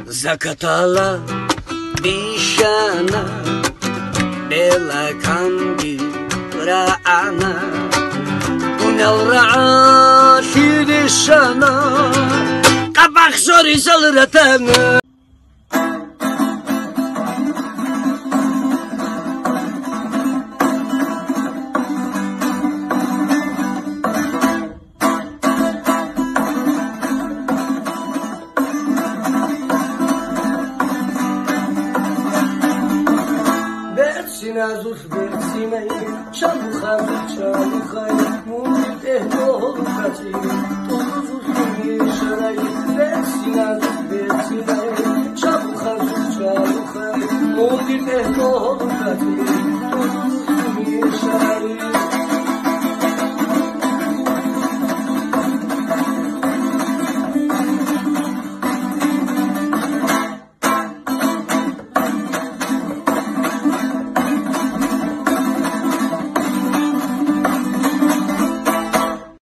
Zakatala bishana bela kandi ra'ana unal ra'a shidishana qabaq zori salratana. Sinazuf bersinay çalxay çalxay mute holkati tozuf şaray sinazuf bersinay çalxay çalxay mute holkati